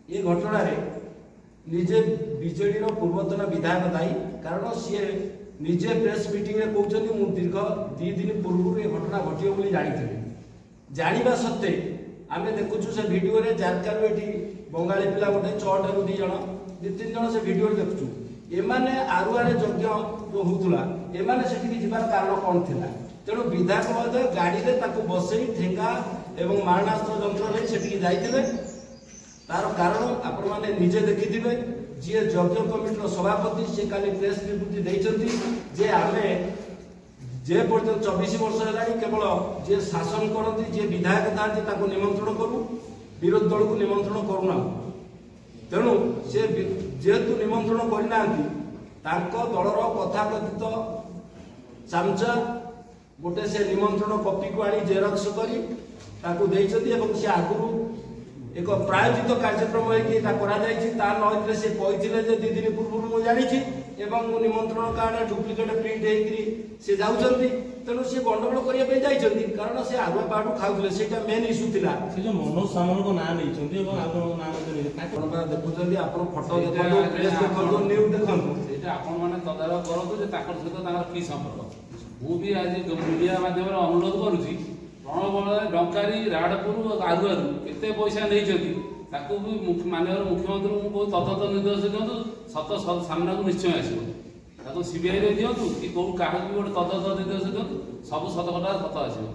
ये घटना निजे बीजेडी पूर्वतन विधायक दायी कारण सी निजे प्रेस मीटिंग में कहते मुझे दीर्घ 2 दिन पूर्व ये घटना घटे जानी जाना सत्वे आम देखुचु से भिडियो जारकारू ये बंगाली पिला गोटे 6 2 जन 2-3 जन से भिडियो देखुचु एमाने आरुआरे यज्ञ जो होता एमाने सेठी जीवार कारण कौन थिला तेणु विधायक महोदय गाड़ी में बसई ठेंगा एवं मारणास्त्र जंत्र नहीं सेठी जाइथिले तार कारण आपण माने निजे देखिथिबे जी यज्ञ कमिटी सभापति से काली प्रेस विवृत्ति देइछंती जे आमे जे पर्यंत 24 वर्ष है केवल जे शासन करती जे विधायक था निमंत्रण करू विरोध दल को निमंत्रण करूना तेणु से जेहेतु निमंत्रण करना दलर कथाकथित चामचा गोटे से निमंत्रण कॉपी को आनी जेरक्स करी से आगु एक प्रायोजित कार्यक्रम होता से कहते 2 दिन पूर्व मुझे जानी निमंत्रण कार्ड डुप्लिकेट प्रिंट से जाऊँगी तेणु सी गंडगोल करने कारण से आगुआ पार्ट खाऊले से मेन इश्यू था मनोज सामल को नाम नहीं देखुं आप फटो देखो प्रेस देखो न्यूज देखो तदारख करूँ सहित कि संपर्क मुझे आज मीडिया माध्यम अनुरोध करुँच प्रणव डंकारी राड़पुर आगुआरू केते पैसा नहीं माननीय मुख्यमंत्री को तदंत निर्देश दिखाँ सत सामना को निश्चय आसो सीबीआई दिखाँ कि कौ क्या गोटे तदंत निर्देश दिखाँ सब सतकटा सत आसो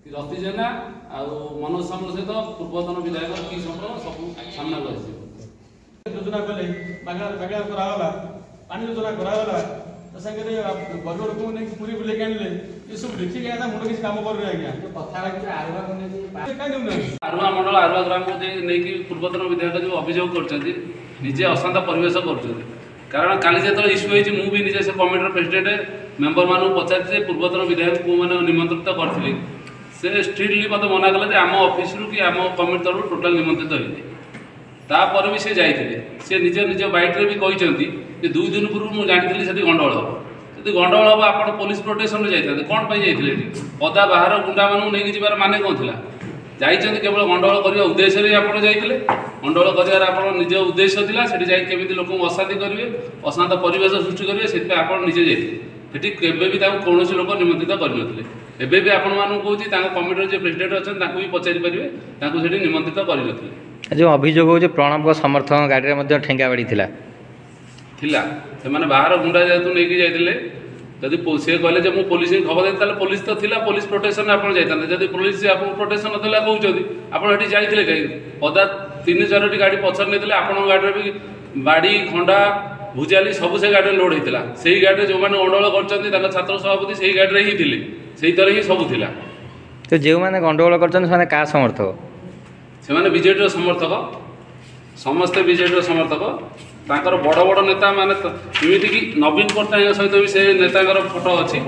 कि रति जेना आ मनोज सामल सहित पूर्वतन विधायक कि संपर्क सब सामना को आस योजना कले बागा कराला पानी योजना कराला बड़ लोक पूरी बुलेक आने ये सब देखिए क्या मुझे किसी काम कर आरुआ मंडल आरुआ ग्राम को नहीं पूर्वतन विधायक जो अभियोग करजे अशांत परिवेश कारण काली जो इश्यू होती मुझे निजे से कमिटर प्रेसिडेंट मेंबर मान पचार पूर्वतन विधायक को मैंने निमंत्रित करते से स्ट्रिक्टली मत मना कले आम ऑफिस कि आम कमिटी तरफ टोटाल निमंत्रित होते तापर भी से जाते सी निजे निज बैठे भी कहते 2 दिन पूर्व मुझे जानी से गंडगोल हम जी गंडगोल हम आप पुलिस प्रोटेक्शन में जाते कौन पर जाते पदा बाहर गुंडा मानू नहीं जीवार मान कौन थी जाइए केवल गंडगोल करने उद्देश्य आप जाते गंडगोल कर निज उद्देश्य था से केमी लोक अशांति करेंगे अशांत परिवेश सृष्टि करेंगे से आप निजे जाते केवे भी कौन लोक निमंत्रित करनते एबे भी आपण मानू कहूँ कमिटर जो प्रेसिडेंट अच्छा भी पचारि पारे निमंत्रित करनते जो अभियोग हो प्रणव को समर्थन गाड़ी में ठेंगा बाड़ी थिला से बाहर गुंडा जेहतु नहीं जाते जदि सी कहले मुझे पुलिस खबर देते पुलिस तो थिला पुलिस प्रोटेक्शन आप जाते जब पुलिस आपको प्रोटेक्शन ना कहते आपड़ी जाते कहीं पदा 3-4 गाड़ी पचर नहीं आपण गाड़ी भी बाड़ी खंडा भुजाली सब से गाड़ी लोड होता से गाड़ी जो मैंने गंडगोल कर छात्र सभापति से गाड़ी ही थे से तरह ही सब थिला तो जो मैंने गंडगोल कर क्या समर्थक से बीजेडी समर्थक समस्ते बीजेडी समर्थक तांकर बड़ बड़ नेता माने एमती कि नवीन पट्टनायक सहित भी से नेता फोटो अच्छी